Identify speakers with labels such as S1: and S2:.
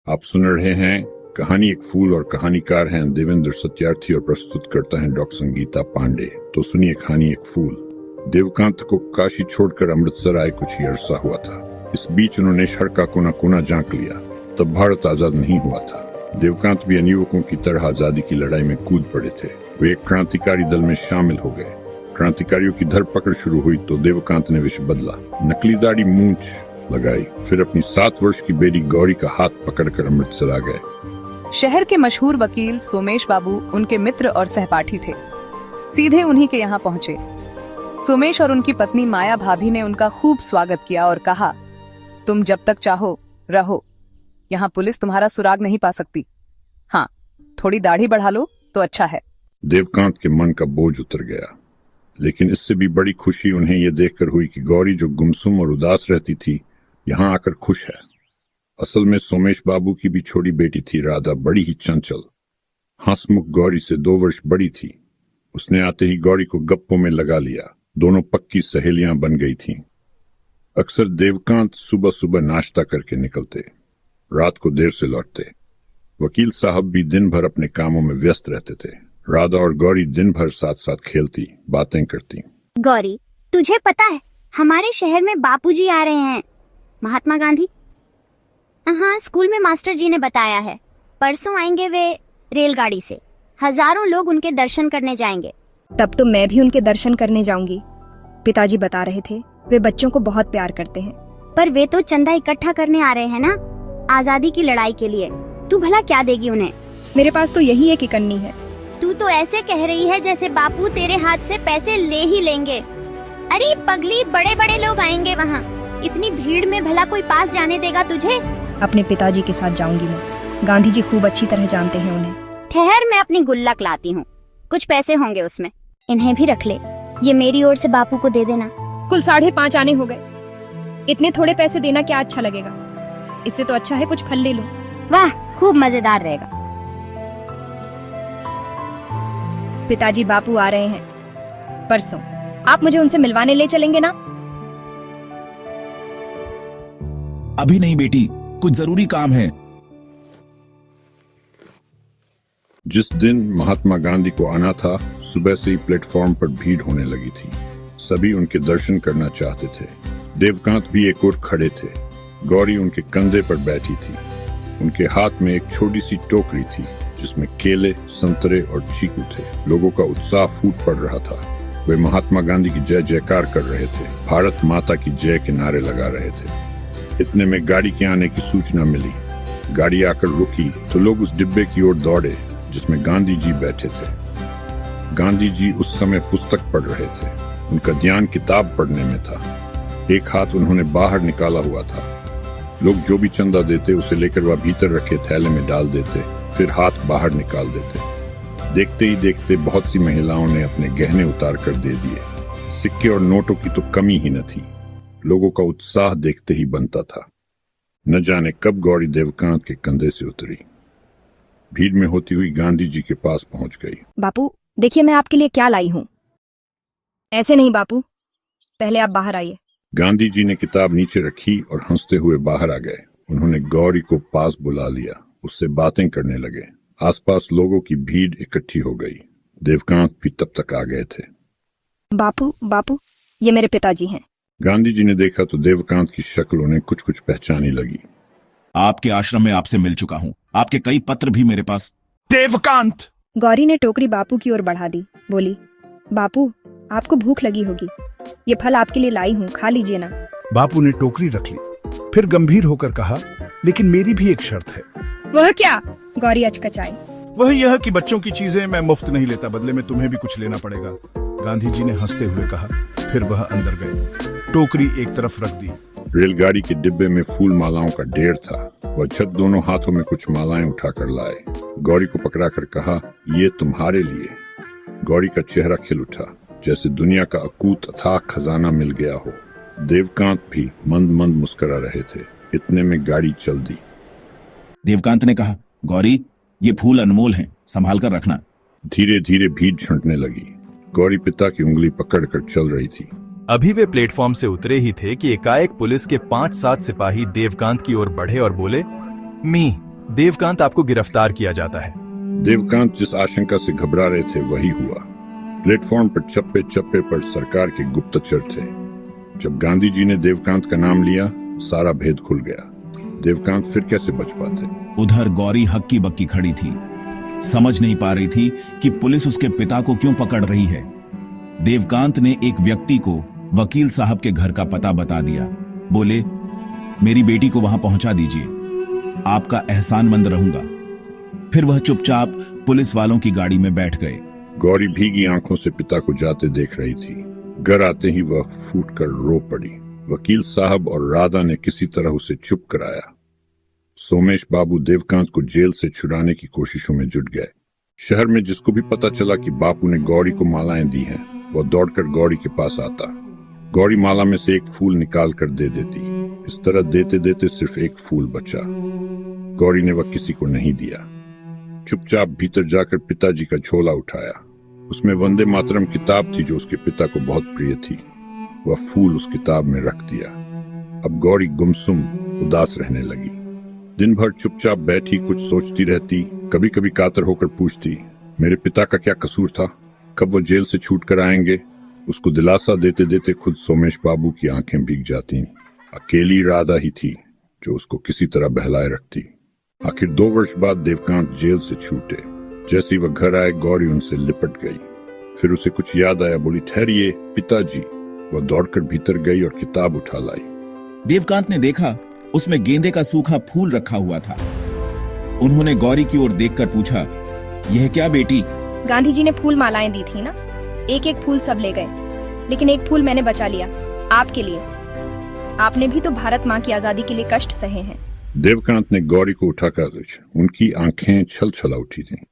S1: आप सुन रहे हैं कहानी एक फूल और कहानीकार हैं देवेंद्र सत्यार्थी और प्रस्तुत करता है डॉक्टर संगीता पांडे। तो सुनिए कहानी एक फूल। देवकांत को काशी छोड़कर अमृतसर आए कुछ ही अरसा हुआ था। इस बीच उन्होंने शहर का कोना कोना झांक लिया। तब भारत आजाद नहीं हुआ था। देवकांत भी अन्य युवकों की तरह आजादी की लड़ाई में कूद पड़े थे। वे एक क्रांतिकारी दल में शामिल हो गए। क्रांतिकारियों की धरपकड़ शुरू हुई तो देवकांत ने विष बदला। नकली दाढ़ी मूंछ लगाई, फिर अपनी 7 वर्ष की बेटी गौरी का हाथ पकड़कर अमृतसर आ गए।
S2: शहर के मशहूर वकील सोमेश बाबू उनके मित्र और सहपाठी थे। सीधे उन्हीं के यहाँ पहुँचे। सोमेश और उनकी पत्नी माया भाभी ने उनका खूब स्वागत किया और कहा, तुम जब तक चाहो रहो, यहाँ पुलिस तुम्हारा सुराग नहीं पा सकती। हाँ, थोड़ी दाढ़ी बढ़ा लो तो अच्छा है।
S1: देवकांत के मन का बोझ उतर गया, लेकिन इससे भी बड़ी खुशी उन्हें यह देखकर हुई कि गौरी जो गुमसुम और उदास रहती थी, यहाँ आकर खुश है। असल में सोमेश बाबू की भी छोटी बेटी थी राधा, बड़ी ही चंचल। हंसमुख गौरी से 2 वर्ष बड़ी थी। उसने आते ही गौरी को गप्पों में लगा लिया। दोनों पक्की सहेलियां बन गई थीं। अक्सर देवकांत सुबह सुबह नाश्ता करके निकलते, रात को देर से लौटते। वकील साहब भी दिन भर अपने कामों में व्यस्त रहते थे। राधा और गौरी दिन भर साथ साथ खेलती, बातें करती।
S3: गौरी, तुझे पता है हमारे शहर में बापूजी आ रहे हैं, महात्मा गांधी। हाँ, स्कूल में मास्टर जी ने बताया है। परसों आएंगे वे रेलगाड़ी से। हजारों लोग उनके दर्शन करने जाएंगे।
S4: तब तो मैं भी उनके दर्शन करने जाऊंगी। पिताजी बता रहे थे वे बच्चों को बहुत प्यार करते हैं।
S3: पर वे तो चंदा इकट्ठा करने आ रहे हैं ना, आजादी की लड़ाई के लिए। तू भला क्या देगी उन्हें?
S4: मेरे पास तो यही एक इकन्नी है।
S3: तू तो ऐसे कह रही है जैसे बापू तेरे हाथ से पैसे ले ही लेंगे। अरे पगली, बड़े बड़े लोग आएंगे वहाँ। इतनी भीड़ में भला कोई पास जाने देगा तुझे?
S4: अपने पिताजी के साथ जाऊंगी मैं। गांधी जी खूब अच्छी तरह जानते हैं उन्हें।
S3: ठहर, मैं अपनी गुल्लक लाती हूँ। कुछ पैसे होंगे उसमें, इन्हें भी रख ले। ये मेरी ओर से बापू को दे देना।
S4: कुल 5.5 आने हो गए। इतने थोड़े पैसे देना क्या अच्छा लगेगा? इससे तो अच्छा है कुछ फल ले लो।
S3: वाह, खूब मजेदार रहेगा।
S4: पिताजी बापू आ रहे हैं परसों। आप मुझे उनसे मिलवाने ले चलेंगे ना?
S5: अभी नहीं बेटी, कुछ जरूरी काम है।
S1: जिस दिन महात्मा गांधी को आना था, सुबह से ही प्लेटफॉर्म पर भीड़ होने लगी थी। सभी उनके दर्शन करना चाहते थे। देवकांत भी एक ओर खड़े थे। गौरी उनके कंधे पर बैठी थी। उनके हाथ में एक छोटी सी टोकरी थी जिसमें केले, संतरे और चीकू थे। लोगों का उत्साह फूट पड़ रहा था। वे महात्मा गांधी की जय जयकार कर रहे थे, भारत माता की जय के नारे लगा रहे थे। इतने में गाड़ी के आने की सूचना मिली। गाड़ी आकर रुकी तो लोग उस डिब्बे की ओर दौड़े जिसमें गांधी जी बैठे थे। गांधी जी उस समय पुस्तक पढ़ रहे थे। उनका ध्यान किताब पढ़ने में था। एक हाथ उन्होंने बाहर निकाला हुआ था। लोग जो भी चंदा देते उसे लेकर वह भीतर रखे थैले में डाल देते, फिर हाथ बाहर निकाल देते। देखते ही देखते बहुत सी महिलाओं ने अपने गहने उतार कर दे दिए। सिक्के और नोटों की तो कमी ही न थी। लोगों का उत्साह देखते ही बनता था। न जाने कब गौरी देवकांत के कंधे से उतरी। भीड़ में होती हुई गांधी जी के पास पहुंच गई।
S4: बापू, देखिए मैं आपके लिए क्या लाई हूँ। ऐसे नहीं बापू, पहले आप बाहर आइए।
S1: गांधी जी ने किताब नीचे रखी और हंसते हुए बाहर आ गए। उन्होंने गौरी को पास बुला लिया, उससे बातें करने लगे। आसपास लोगों की भीड़ इकट्ठी हो गई। देवकांत भी तब तक आ गए थे।
S4: बापू, ये मेरे पिताजी हैं।
S1: गांधी जी ने देखा तो देवकांत की शक्ल उन्हें कुछ कुछ पहचानी लगी।
S5: आपके आश्रम में आपसे मिल चुका हूँ। आपके कई पत्र भी मेरे पास।
S6: देवकांत!
S4: गौरी ने टोकरी बापू की ओर बढ़ा दी। बोली, बापू, आपको भूख लगी होगी, ये फल आपके लिए लाई हूँ, खा लीजिए ना।
S6: बापू ने टोकरी रख ली, फिर गंभीर होकर कहा, लेकिन मेरी भी एक शर्त है।
S4: वह क्या? गौरी अचकचाई।
S6: वह यह कि बच्चों की चीजें मैं मुफ्त नहीं लेता, बदले में तुम्हें भी कुछ लेना पड़ेगा। गांधी जी ने हंसते हुए कहा। फिर वह अंदर गए। टोकरी एक तरफ रख दी।
S1: रेलगाड़ी के डिब्बे में फूल मालाओं का ढेर था। वह झट दोनों हाथों में कुछ मालाएं उठाकर लाए। गौरी को पकड़ाकर कहा, ये तुम्हारे लिए। गौरी का चेहरा खिल उठा, जैसे दुनिया का अकूत अथाह खजाना मिल गया हो। देवकांत भी मंद मंद मुस्कुरा रहे थे। इतने में गाड़ी चल दी।
S5: देवकांत ने कहा, गौरी, ये फूल अनमोल हैं, संभाल कर रखना।
S1: धीरे धीरे भीड़ छंटने लगी। गौरी पिता की उंगली पकड़कर चल रही थी।
S7: अभी वे प्लेटफॉर्म से उतरे ही थे कि एकाएक पुलिस के 5-7 सिपाही देवकांत की ओर बढ़े और बोले, मी, देवकांत आपको गिरफ्तार किया जाता है।
S1: देवकांत जिस आशंका से घबरा रहे थे वही हुआ। प्लेटफॉर्म पर चप्पे चप्पे पर सरकार के गुप्तचर थे। जब गांधी जी ने देवकांत का नाम लिया, सारा भेद खुल गया। देवकांत फिर कैसे बच पाते?
S5: उधर गौरी हक्की बक्की खड़ी थी, समझ नहीं पा रही थी कि पुलिस उसके पिता को क्यों पकड़ रही है। देवकांत ने एक व्यक्ति को वकील साहब के घर का पता बता दिया। बोले, मेरी बेटी को वहां पहुंचा दीजिए, आपका एहसानमंद रहूंगा। फिर वह चुपचाप पुलिस वालों की गाड़ी में बैठ गए।
S1: गौरी भीगी आंखों से पिता को जाते देख रही थी। घर आते ही वह फूट कर रो पड़ी। वकील साहब और राधा ने किसी तरह उसे चुप कराया। सोमेश बाबू देवकांत को जेल से छुड़ाने की कोशिशों में जुट गए। शहर में जिसको भी पता चला कि बापू ने गौरी को मालाएं दी हैं, वह दौड़कर गौरी के पास आता। गौरी माला में से एक फूल निकाल कर दे देती। इस तरह देते देते सिर्फ एक फूल बचा। गौरी ने वह किसी को नहीं दिया। चुपचाप भीतर जाकर पिताजी का झोला उठाया। उसमें वंदे मातरम किताब थी जो उसके पिता को बहुत प्रिय थी। वह फूल उस किताब में रख दिया। अब गौरी गुमसुम उदास रहने लगी। दिन भर चुपचाप बैठी कुछ सोचती रहती। कभी कभी कातर होकर पूछती, मेरे पिता का क्या कसूर था? कब वो जेल से छूट कर आएंगे? उसको दिलासा देते देते खुद सोमेश बाबू की आंखें भीग जाती। अकेली राधा ही थी जो उसको किसी तरह बहलाए रखती। आखिर 2 वर्ष बाद देवकांत जेल से छूटे। जैसे ही वह घर आए, गौरी उनसे लिपट गई। फिर उसे कुछ याद आया, बोली, ठहरिए पिताजी। वह दौड़कर भीतर गई और किताब उठा लाई।
S5: देवकांत ने देखा उसमें गेंदे का सूखा फूल रखा हुआ था। उन्होंने गौरी की ओर देखकर पूछा, यह क्या बेटी?
S4: गांधी जी ने फूल मालाएं दी थी ना, एक एक फूल सब ले गए, लेकिन एक फूल मैंने बचा लिया आपके लिए। आपने भी तो भारत माँ की आजादी के लिए कष्ट सहे हैं।
S1: देवकांत ने गौरी को उठाकर, उनकी आंखें छल छला उठी थीं।